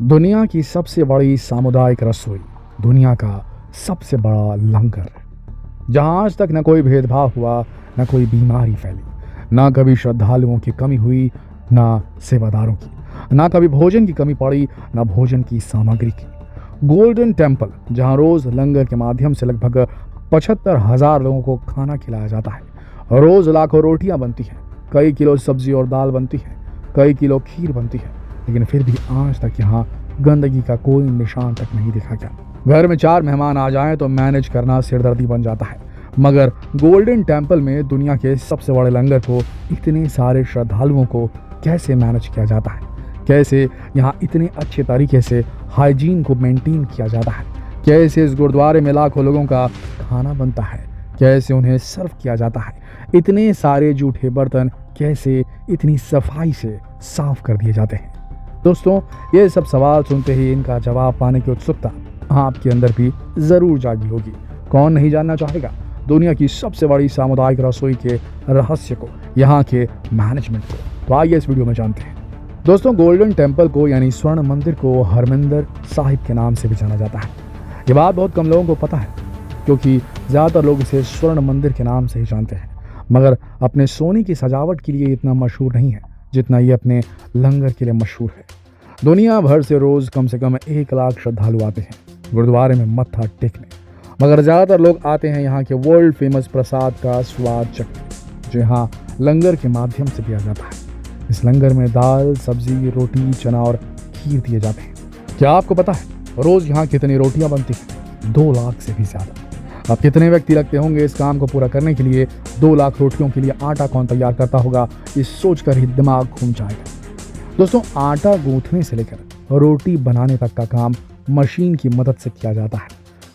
दुनिया की सबसे बड़ी सामुदायिक रसोई, दुनिया का सबसे बड़ा लंगर, जहां आज तक न कोई भेदभाव हुआ, न कोई बीमारी फैली, न कभी श्रद्धालुओं की कमी हुई, न सेवादारों की, न कभी भोजन की कमी पड़ी, न भोजन की सामग्री की। गोल्डन टेम्पल, जहां रोज लंगर के माध्यम से लगभग 75,000 लोगों को खाना खिलाया जाता है। रोज लाखों रोटियां बनती हैं, कई किलो सब्जी और दाल बनती है, कई किलो खीर बनती है, लेकिन फिर भी आज तक यहाँ गंदगी का कोई निशान तक नहीं देखा गया। घर में 4 मेहमान आ जाएं तो मैनेज करना सिरदर्दी बन जाता है, मगर गोल्डन टेम्पल में दुनिया के सबसे बड़े लंगर को इतने सारे श्रद्धालुओं को कैसे मैनेज किया जाता है, कैसे यहाँ इतने अच्छे तरीके से हाइजीन को मेंटेन किया जाता है, कैसे इस गुरुद्वारे में लाखों लोगों का खाना बनता है, कैसे उन्हें सर्व किया जाता है, इतने सारे जूठे बर्तन कैसे इतनी सफाई से साफ कर दिए जाते हैं। दोस्तों, ये सब सवाल सुनते ही इनका जवाब पाने की उत्सुकता आपके अंदर भी जरूर जागी होगी। कौन नहीं जानना चाहेगा दुनिया की सबसे बड़ी सामुदायिक रसोई के रहस्य को, यहाँ के मैनेजमेंट को। तो आइए इस वीडियो में जानते हैं। दोस्तों, गोल्डन टेम्पल को यानी स्वर्ण मंदिर को हरमिंदर साहिब के नाम से भी जाना जाता है। ये बात बहुत कम लोगों को पता है, क्योंकि ज़्यादातर लोग इसे स्वर्ण मंदिर के नाम से ही जानते हैं, मगर अपने सोने की सजावट के लिए इतना मशहूर नहीं है जितना ये अपने लंगर के लिए मशहूर है। दुनिया भर से रोज़ कम से कम 1 लाख श्रद्धालु आते हैं गुरुद्वारे में मत्था टेकने, मगर ज़्यादातर लोग आते हैं यहाँ के वर्ल्ड फेमस प्रसाद का स्वाद चखने, जो यहाँ लंगर के माध्यम से दिया जाता है। इस लंगर में दाल, सब्जी, रोटी, चना और खीर दिए जाते हैं। क्या आपको पता है रोज़ यहाँ कितनी रोटियाँ बनती हैं? 2 लाख से भी ज़्यादा। अब कितने व्यक्ति लगते होंगे इस काम को पूरा करने के लिए? 2 लाख रोटियों के लिए आटा कौन तैयार करता होगा, ये सोचकर ही दिमाग घूम जाएगा। दोस्तों, आटा गूंथने से लेकर रोटी बनाने तक का काम मशीन की मदद से किया जाता है।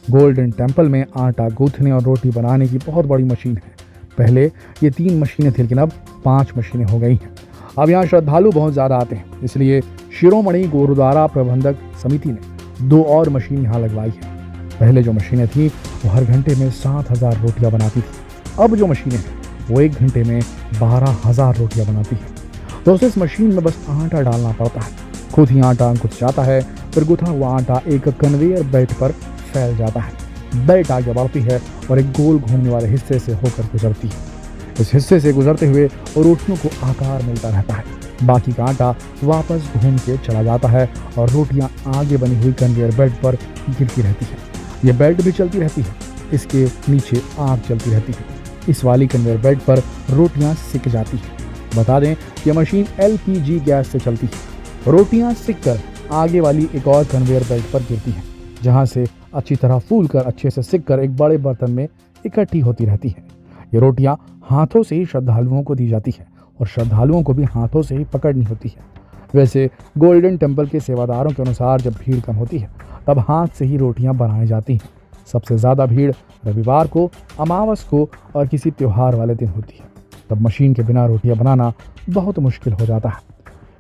गोल्डन टेम्पल में आटा गूंथने और रोटी बनाने की बहुत बड़ी मशीन है। पहले ये 3 मशीनें थी, लेकिन अब 5 मशीनें हो गई हैं। अब यहाँ श्रद्धालु बहुत ज़्यादा आते हैं, इसलिए शिरोमणि गुरुद्वारा प्रबंधक समिति ने 2 और मशीन यहाँ लगवाई है। पहले जो मशीनें थी वो हर घंटे में 7,000 रोटियां बनाती थी। अब जो मशीनें हैं वो 1 घंटे में 12,000 रोटियां बनाती हैं। दोस्तों, इस मशीन में बस आटा डालना पड़ता है, खुद ही आटा अंकुच जाता है, फिर गुथा हुआ आटा एक कन्वेयर बेल्ट पर फैल जाता है। बेल्ट आगे बढ़ती है और एक गोल घूमने वाले हिस्से से होकर गुजरती है। इस हिस्से से गुजरते हुए रोटियों को आकार मिलता रहता है। बाकी का आटा वापस घूम के चला जाता है और रोटियां आगे बनी हुई कन्वेयर बेल्ट पर गिरती रहती है। ये बेल्ट भी चलती रहती है, इसके नीचे आग चलती रहती है। इस वाली कन्वेयर बेल्ट पर रोटियां सिक जाती हैं। बता दें कि यह मशीन LPG गैस से चलती है। रोटियां सिक कर आगे वाली एक और कन्वेयर बेल्ट पर गिरती हैं, जहां से अच्छी तरह फूल कर अच्छे से सिक कर एक बड़े बर्तन में इकट्ठी होती रहती हैं। ये रोटियां हाथों से ही श्रद्धालुओं को दी जाती है और श्रद्धालुओं को भी हाथों से ही पकड़नी होती है। वैसे गोल्डन टेम्पल के सेवादारों के अनुसार जब भीड़ कम होती है तब हाथ से ही रोटियां बनाई जाती हैं। सबसे ज़्यादा भीड़ रविवार को, अमावस को और किसी त्यौहार वाले दिन होती है। तब मशीन के बिना रोटियां बनाना बहुत मुश्किल हो जाता है।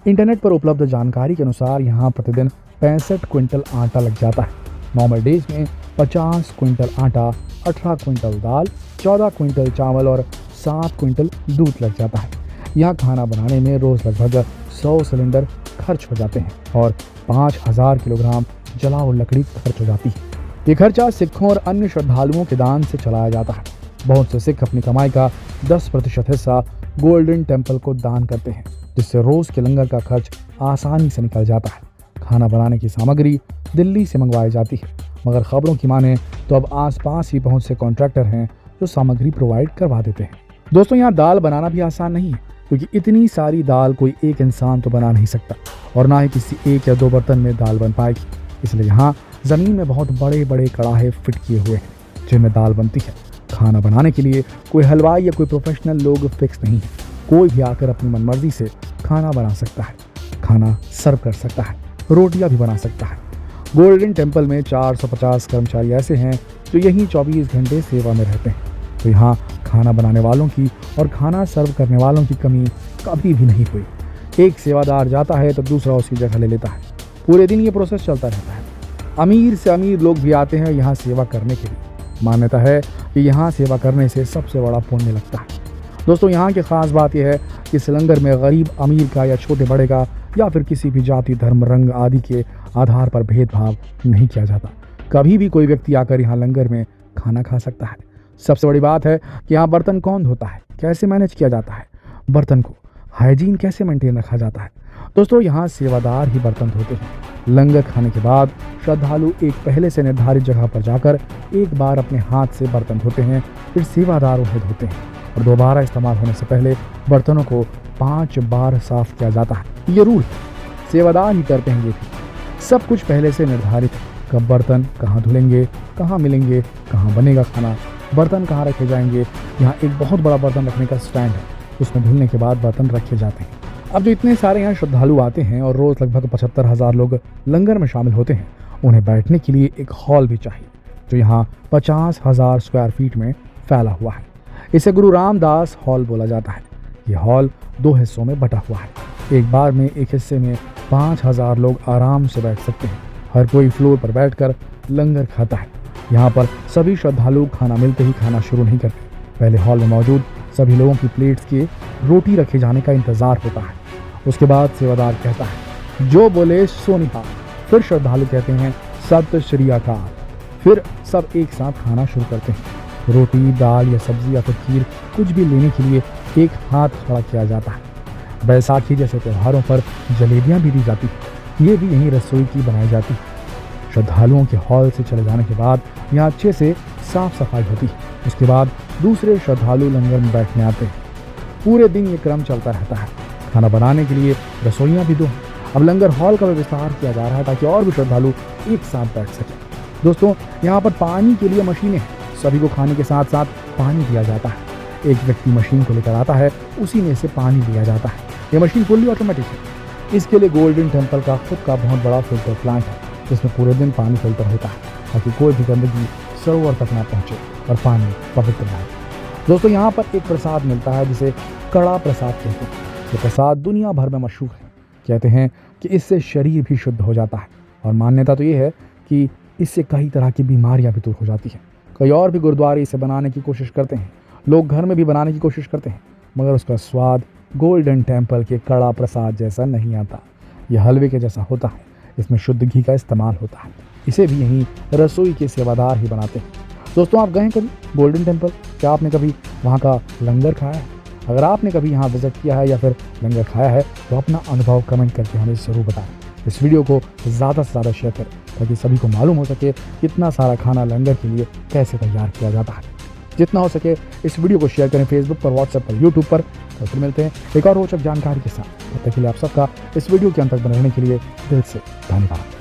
इंटरनेट पर उपलब्ध जानकारी के अनुसार यहाँ प्रतिदिन 65 क्विंटल आटा लग जाता है। नॉर्मल डेज में 50 क्विंटल आटा, 18 क्विंटल दाल, 14 क्विंटल चावल और 7 क्विंटल दूध लग जाता है। यहाँ खाना बनाने में रोज़ लगभग 100 सिलेंडर खर्च हो जाते हैं और 5,000 किलोग्राम जलाऊ लकड़ी खर्च हो जाती है। ये खर्चा सिखों और अन्य श्रद्धालुओं के दान से चलाया जाता है। बहुत से सिख अपनी कमाई का 10% हिस्सा गोल्डन टेम्पल को दान करते हैं, जिससे रोज़ के लंगर का खर्च आसानी से निकल जाता है। खाना बनाने की सामग्री दिल्ली से मंगवाई जाती है, मगर खबरों की माने तो अब आसपास ही बहुत से कॉन्ट्रैक्टर हैं जो सामग्री प्रोवाइड करवा देते हैं। दोस्तों, यहाँ दाल बनाना भी आसान नहीं है, क्योंकि इतनी सारी दाल कोई एक इंसान तो बना नहीं सकता और ना ही किसी 1 या 2 बर्तन में दाल बन पाएगी। इसलिए यहाँ ज़मीन में बहुत बड़े बड़े कड़ाहे फिट किए हुए हैं जिनमें दाल बनती है। खाना बनाने के लिए कोई हलवाई या कोई प्रोफेशनल लोग फिक्स नहीं है। कोई भी आकर अपनी मनमर्जी से खाना बना सकता है, खाना सर्व कर सकता है, रोटियां भी बना सकता है। गोल्डन टेम्पल में 450 कर्मचारी ऐसे हैं जो यहीं 24 घंटे सेवा में रहते हैं। तो यहाँ खाना बनाने वालों की और खाना सर्व करने वालों की कमी कभी भी नहीं हुई। एक सेवादार जाता है तो दूसरा उसकी जगह ले लेता है। पूरे दिन ये प्रोसेस चलता रहता है। अमीर से अमीर लोग भी आते हैं यहाँ सेवा करने के लिए। मान्यता है कि यहाँ सेवा करने से सबसे बड़ा पुण्य लगता है। दोस्तों, यहाँ की ख़ास बात यह है कि इस लंगर में गरीब अमीर का या छोटे बड़े का या फिर किसी भी जाति, धर्म, रंग आदि के आधार पर भेदभाव नहीं किया जाता। कभी भी कोई व्यक्ति आकर यहाँ लंगर में खाना खा सकता है। सबसे बड़ी बात है कि यहाँ बर्तन कौन धोता है, कैसे मैनेज किया जाता है, बर्तन को हाइजीन कैसे मेंटेन रखा जाता है। दोस्तों, यहाँ सेवादार ही बर्तन धोते हैं। लंगर खाने के बाद श्रद्धालु एक पहले से निर्धारित जगह पर जाकर एक बार अपने हाथ से बर्तन धोते हैं, फिर सेवादार उन्हें धोते हैं और दोबारा इस्तेमाल होने से पहले बर्तनों को 5 बार साफ किया जाता है। ये रूल सेवादार ही करते हैं। ये भी सब कुछ पहले से निर्धारित है। कब बर्तन कहाँ धुलेंगे, कहाँ मिलेंगे, कहाँ बनेगा खाना, बर्तन कहाँ रखे जाएंगे। यहाँ एक बहुत बड़ा बर्तन रखने का स्टैंड है, उसमें धुलने के बाद बर्तन रखे जाते हैं। अब जो इतने सारे यहाँ श्रद्धालु आते हैं और रोज़ लगभग 75,000 लोग लंगर में शामिल होते हैं, उन्हें बैठने के लिए एक हॉल भी चाहिए जो यहाँ 50,000 स्क्वायर फीट में फैला हुआ है। इसे गुरु रामदास हॉल बोला जाता है। ये हॉल 2 हिस्सों में बटा हुआ है। एक बार में एक हिस्से में 5,000 लोग आराम से बैठ सकते हैं। हर कोई फ्लोर पर बैठकर लंगर खाता है। यहाँ पर सभी श्रद्धालु खाना मिलते ही खाना शुरू नहीं करते। पहले हॉल में मौजूद सभी लोगों की प्लेट्स के रोटी रखे जाने का इंतजार होता है। उसके बाद सेवादार कहता है, जो बोले सो निहाल। फिर श्रद्धालु कहते हैं, सत श्री अकाल। फिर सब एक साथ खाना शुरू करते हैं। रोटी, दाल या सब्जी या फिर खीर कुछ भी लेने के लिए एक हाथ खड़ा किया जाता है। बैसाखी जैसे त्योहारों पर जलेबियाँ भी दी जाती है। ये भी यहीं रसोई की बनाई जाती है। श्रद्धालुओं के हॉल से चले जाने के बाद यहाँ अच्छे से साफ सफाई होती है। उसके बाद दूसरे श्रद्धालु लंगर में बैठने आते हैं। पूरे दिन ये क्रम चलता रहता है। खाना बनाने के लिए रसोइयाँ भी 2 हैं। अब लंगर हॉल का विस्तार किया जा रहा है ताकि और भी श्रद्धालु एक साथ बैठ सकें। दोस्तों, यहाँ पर पानी के लिए मशीनें हैं। सभी को खाने के साथ साथ पानी दिया जाता है। एक व्यक्ति मशीन को लेकर आता है, उसी में से पानी लिया जाता है। ये मशीन फुल्ली ऑटोमेटिक है। इसके लिए गोल्डन टेम्पल का खुद का बहुत बड़ा फिल्टर प्लांट है, जिसमें पूरे दिन पानी फिल्टर होता है ताकि कोई भी गंदगी सरोवर तक ना पहुँचे और पानी पवित्र रहे। दोस्तों, यहाँ पर एक प्रसाद मिलता है जिसे कड़ा प्रसाद कहते हैं। ये प्रसाद दुनिया भर में मशहूर है। कहते हैं कि इससे शरीर भी शुद्ध हो जाता है और मान्यता तो ये है कि इससे कई तरह की बीमारियां भी दूर हो जाती हैं। कई और भी गुरुद्वारे इसे बनाने की कोशिश करते हैं। लोग घर में भी बनाने की कोशिश करते हैं, मगर उसका स्वाद गोल्डन टेम्पल के कड़ा प्रसाद जैसा नहीं आता। यह हलवे के जैसा होता है। इसमें शुद्ध घी का इस्तेमाल होता है। इसे भी यहीं रसोई के सेवादार ही बनाते हैं। दोस्तों, आप गए हैं कभी गोल्डन टेम्पल? क्या आपने कभी वहाँ का लंगर खाया है? अगर आपने कभी यहाँ विजिट किया है या फिर लंगर खाया है तो अपना अनुभव कमेंट करके हमें ज़रूर बताएं। इस वीडियो को ज़्यादा से ज़्यादा शेयर करें ताकि सभी को मालूम हो सके कितना सारा खाना लंगर के लिए कैसे तैयार किया जाता है। जितना हो सके इस वीडियो को शेयर करें फेसबुक पर, व्हाट्सएप पर, यूट्यूब पर। तो फिर मिलते हैं एक और रोचक जानकारी के साथ। तब तक के लिए आप सबका इस वीडियो के अंत तक बने रहने के लिए दिल से धन्यवाद।